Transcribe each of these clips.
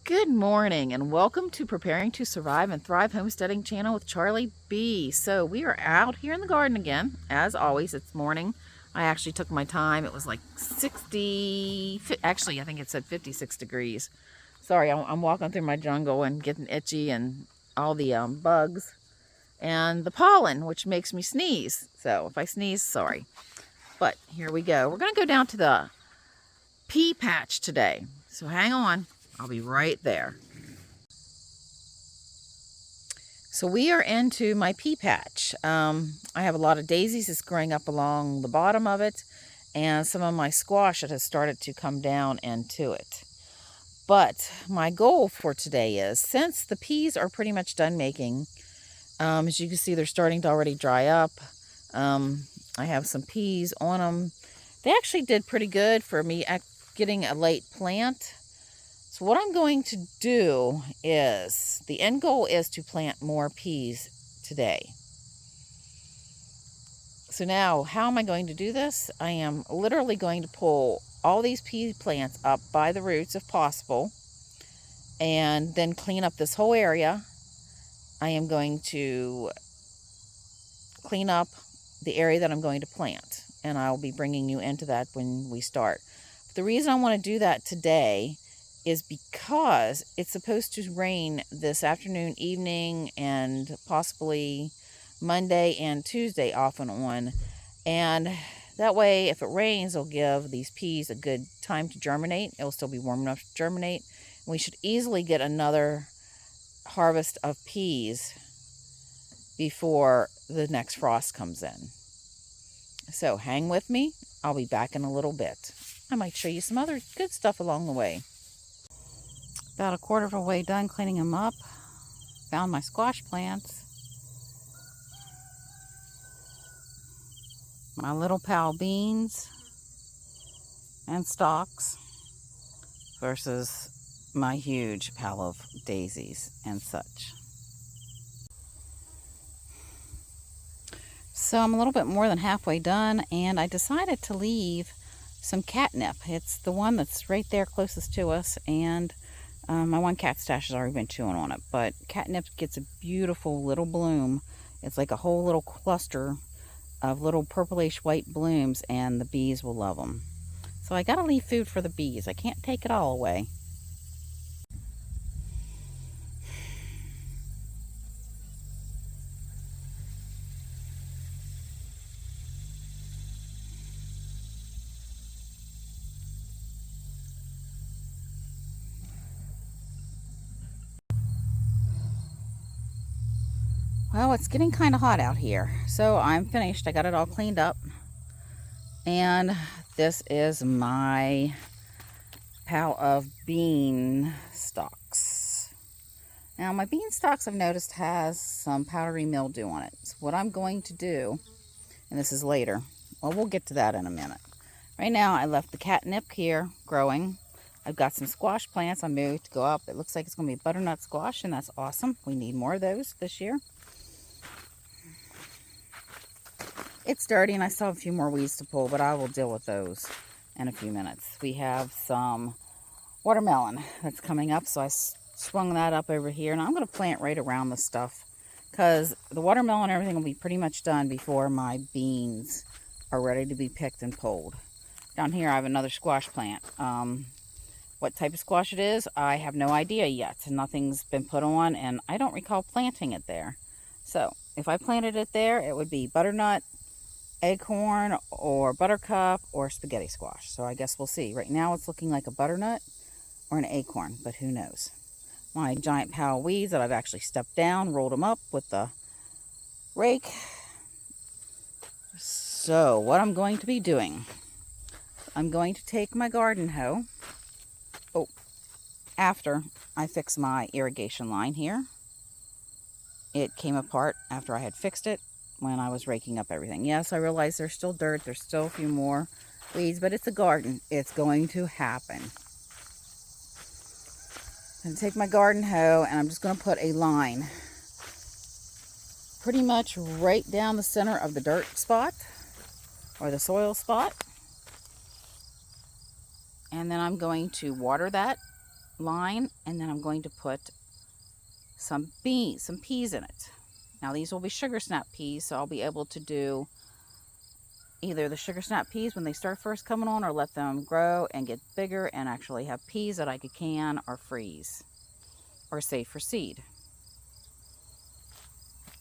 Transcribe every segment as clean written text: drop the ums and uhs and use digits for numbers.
Good morning and welcome to Preparing to Survive and Thrive Homesteading channel with Charlie B. So we are out here in the garden again. As always, it's morning. I actually took my time. It was like 60, actually I think it said 56 degrees. Sorry, I'm walking through my jungle and getting itchy and all the bugs and the pollen, which makes me sneeze. So if I sneeze, sorry. But here we go. We're going to go down to the pea patch today. So hang on. I'll be right there. So we are into my pea patch. I have a lot of daisies that's growing up along the bottom of it, and some of my squash that has started to come down into it. But my goal for today is, since the peas are pretty much done making, as you can see, they're starting to already dry up. I have some peas on them. They actually did pretty good for me getting a late plant. So what I'm going to do is, the end goal is to plant more peas today. So now, how am I going to do this? I am literally going to pull all these pea plants up by the roots if possible, and then clean up this whole area. I am going to clean up the area that I'm going to plant, and I'll be bringing you into that when we start. But the reason I want to do that today is because it's supposed to rain this afternoon, evening, and possibly Monday and Tuesday off and on. And that way, if it rains, it'll give these peas a good time to germinate. It'll still be warm enough to germinate. And we should easily get another harvest of peas before the next frost comes in. So hang with me. I'll be back in a little bit. I might show you some other good stuff along the way. About a quarter of a way done cleaning them up. Found my squash plants. My little pal beans and stalks versus my huge pile of daisies and such. So I'm a little bit more than halfway done, and I decided to leave some catnip. It's the one that's right there closest to us, and my one cat stash has already been chewing on it, but catnip gets a beautiful little bloom. It's like a whole little cluster of little purplish white blooms, and the bees will love them. So I gotta leave food for the bees. I can't take it all away. Well, it's getting kind of hot out here, so I'm finished. I got it all cleaned up, and this is my pile of bean stalks. Now, my bean stalks, I've noticed, has some powdery mildew on it. So what I'm going to do, and this is later, well, we'll get to that in a minute. Right now, I left the catnip here growing. I've got some squash plants I moved to go up. It looks like it's going to be butternut squash, and that's awesome. We need more of those this year. It's dirty, and I still have a few more weeds to pull, but I will deal with those in a few minutes. We have some watermelon that's coming up, so I swung that up over here, and I'm going to plant right around the stuff, because the watermelon and everything will be pretty much done before my beans are ready to be picked and pulled. Down here I have another squash plant. What type of squash it is, I have no idea yet. Nothing's been put on, and I don't recall planting it there. So if I planted it there, it would be butternut, acorn, or buttercup, or spaghetti squash. So I guess we'll see. Right now it's looking like a butternut or an acorn, but who knows. My giant pile of weeds that I've actually stepped down, rolled them up with the rake. So what I'm going to be doing, I'm going to take my garden hoe. After I fix my irrigation line here. It came apart after I had fixed it when I was raking up everything. Yes, I realize there's still dirt, there's still a few more weeds, but it's a garden. It's going to happen. I'm going to take my garden hoe, and I'm just going to put a line pretty much right down the center of the dirt spot or the soil spot. And then I'm going to water that line, and then I'm going to put some peas in it. Now these will be sugar snap peas, so I'll be able to do either the sugar snap peas when they start first coming on, or let them grow and get bigger and actually have peas that I could can or freeze or save for seed.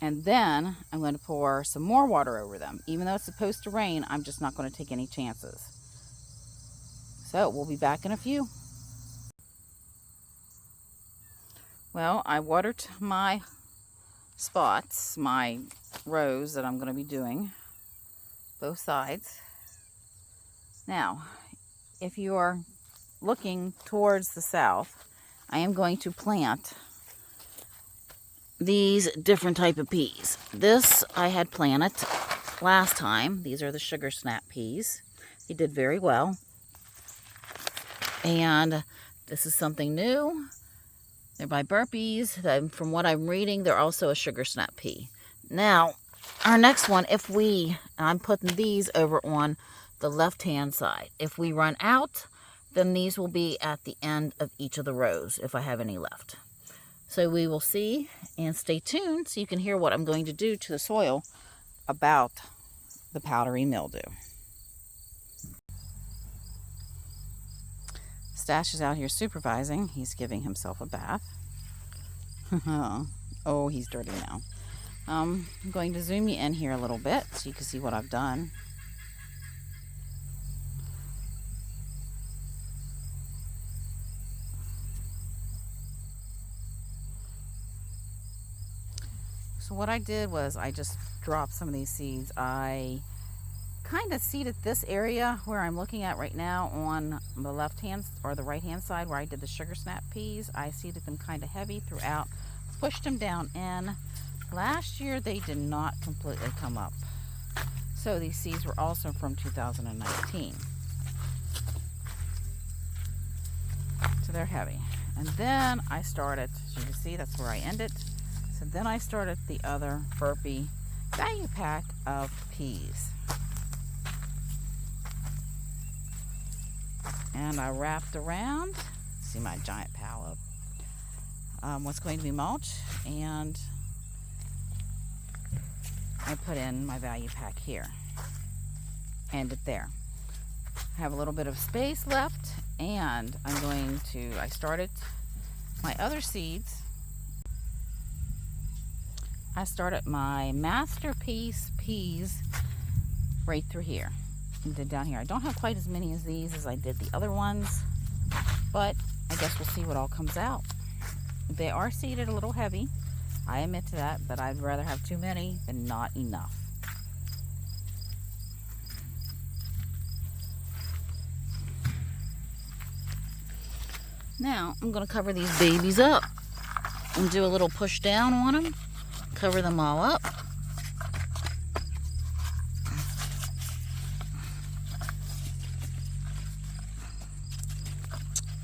And then I'm going to pour some more water over them. Even though it's supposed to rain, I'm just not going to take any chances. So we'll be back in a few. Well, I watered my spots, my rows that I'm going to be doing, both sides. Now, if you are looking towards the south, I am going to plant these different type of peas. This I had planted last time. These are the sugar snap peas. They did very well. And this is something new. They're by Burpees. From what I'm reading, they're also a sugar snap pea. Now, our next one, I'm putting these over on the left-hand side. If we run out, then these will be at the end of each of the rows, if I have any left. So we will see, and stay tuned so you can hear what I'm going to do to the soil about the powdery mildew. Stash is out here supervising. He's giving himself a bath. Oh, he's dirty now. I'm going to zoom you in here a little bit so you can see what I've done. So what I did was I just dropped some of these seeds. I kind of seeded this area where I'm looking at right now on the left hand or the right hand side where I did the sugar snap peas. I seeded them kind of heavy throughout, pushed them down in. Last year they did not completely come up. So these seeds were also from 2019. So they're heavy. And then I started, as you can see, that's where I ended. So then I started the other Burpee value pack of peas. And I wrapped around, see my giant pile of what's going to be mulch, and I put in my value pack here. End it there. I have a little bit of space left, and I started my other seeds. I started my masterpiece peas right through here and did down here. I don't have quite as many as these as I did the other ones, but I guess we'll see what all comes out. They are seeded a little heavy. I admit to that, but I'd rather have too many than not enough. Now I'm going to cover these babies up and do a little push down on them. Cover them all up.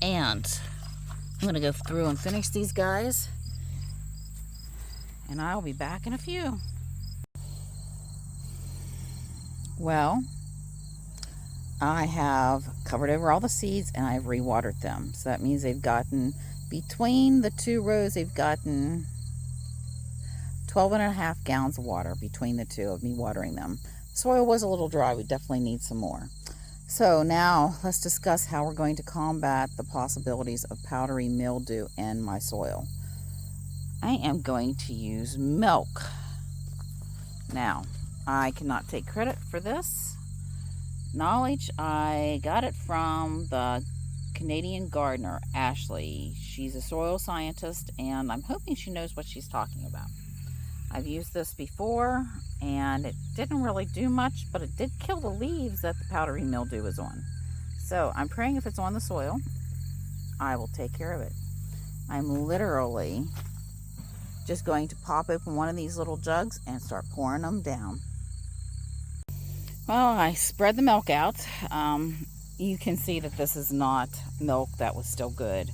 And I'm going to go through and finish these guys. And I'll be back in a few. Well, I have covered over all the seeds and I've rewatered them. So that means they've gotten, between the two rows, they've gotten 12.5 gallons of water between the two of me watering them. Soil was a little dry. We definitely need some more. So now let's discuss how we're going to combat the possibilities of powdery mildew in my soil. I am going to use milk. Now, I cannot take credit for this knowledge. I got it from the Canadian gardener, Ashley. She's a soil scientist, and I'm hoping she knows what she's talking about. I've used this before, and it didn't really do much, but it did kill the leaves that the powdery mildew is on. So I'm praying if it's on the soil, I will take care of it. I'm literally just going to pop open one of these little jugs and start pouring them down. Well, I spread the milk out. You can see that this is not milk that was still good.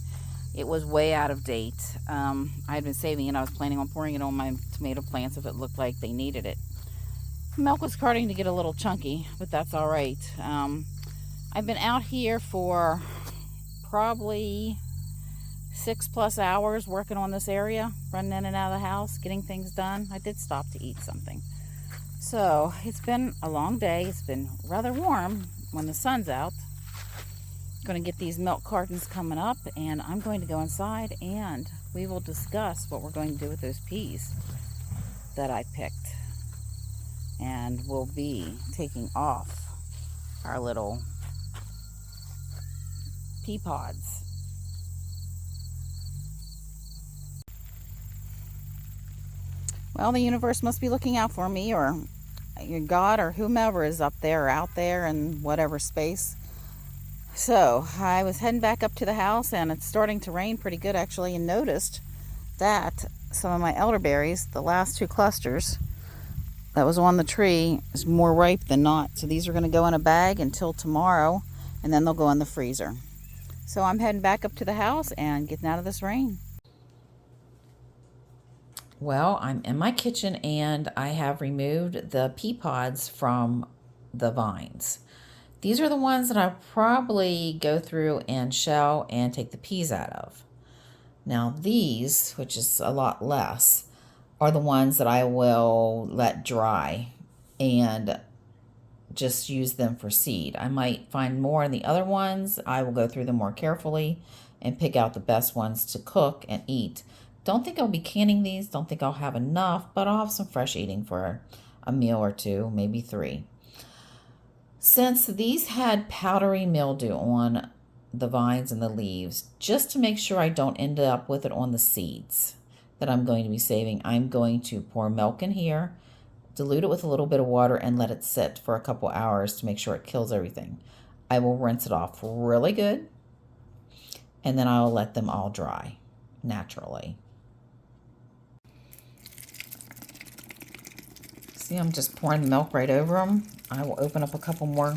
It was way out of date. I had been saving it. I was planning on pouring it on my tomato plants if it looked like they needed it. The milk was starting to get a little chunky, but that's all right. I've been out here for probably 6+ hours working on this area, running in and out of the house, getting things done. I did stop to eat something. So it's been a long day. It's been rather warm when the sun's out. Going to get these milk cartons coming up, and I'm going to go inside and we will discuss what we're going to do with those peas that I picked. And we'll be taking off our little pea pods. Well, the universe must be looking out for me, or God, or whomever is up there or out there in whatever space. So I was heading back up to the house, and it's starting to rain pretty good actually, and noticed that some of my elderberries, the last 2 clusters that was on the tree, is more ripe than not. So these are going to go in a bag until tomorrow, and then they'll go in the freezer. So I'm heading back up to the house and getting out of this rain. Well, I'm in my kitchen and I have removed the pea pods from the vines. These are the ones that I'll probably go through and shell and take the peas out of. Now these, which is a lot less, are the ones that I will let dry and just use them for seed. I might find more in the other ones. I will go through them more carefully and pick out the best ones to cook and eat. Don't think I'll be canning these. Don't think I'll have enough, but I'll have some fresh eating for a meal or 2, maybe 3. Since these had powdery mildew on the vines and the leaves, just to make sure I don't end up with it on the seeds that I'm going to be saving, I'm going to pour milk in here, dilute it with a little bit of water, and let it sit for a couple hours to make sure it kills everything. I will rinse it off really good, and then I'll let them all dry naturally. See, I'm just pouring the milk right over them. I will open up a couple more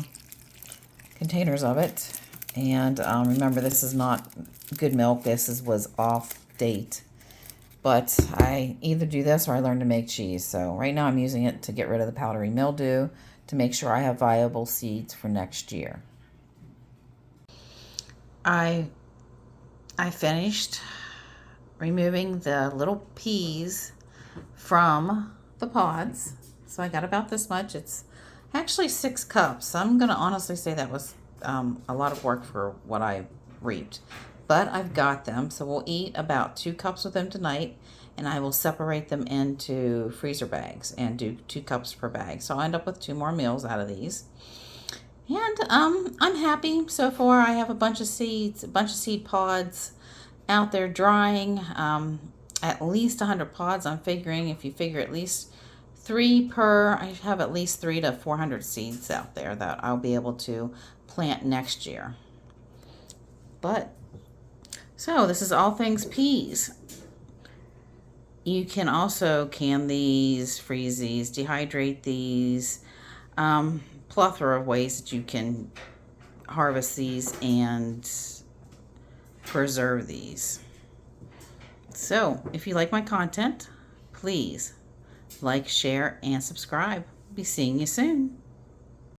containers of it. And remember, this is not good milk. This was off date. But I either do this or I learn to make cheese. So right now I'm using it to get rid of the powdery mildew to make sure I have viable seeds for next year. I finished removing the little peas from the pods. So I got about this much. It's actually 6 cups. I'm going to honestly say that was a lot of work for what I reaped. But I've got them. So we'll eat about 2 cups with them tonight. And I will separate them into freezer bags and do 2 cups per bag. So I'll end up with 2 more meals out of these. And I'm happy so far. I have a bunch of seeds, a bunch of seed pods out there drying. At least 100 pods, I'm figuring. If you figure at least 3 per, I have at least 300 to 400 seeds out there that I'll be able to plant next year. But, so this is all things peas. You can also can these, freeze these, dehydrate these, plethora of ways that you can harvest these and preserve these. So, if you like my content, please like, share, and subscribe. Be seeing you soon.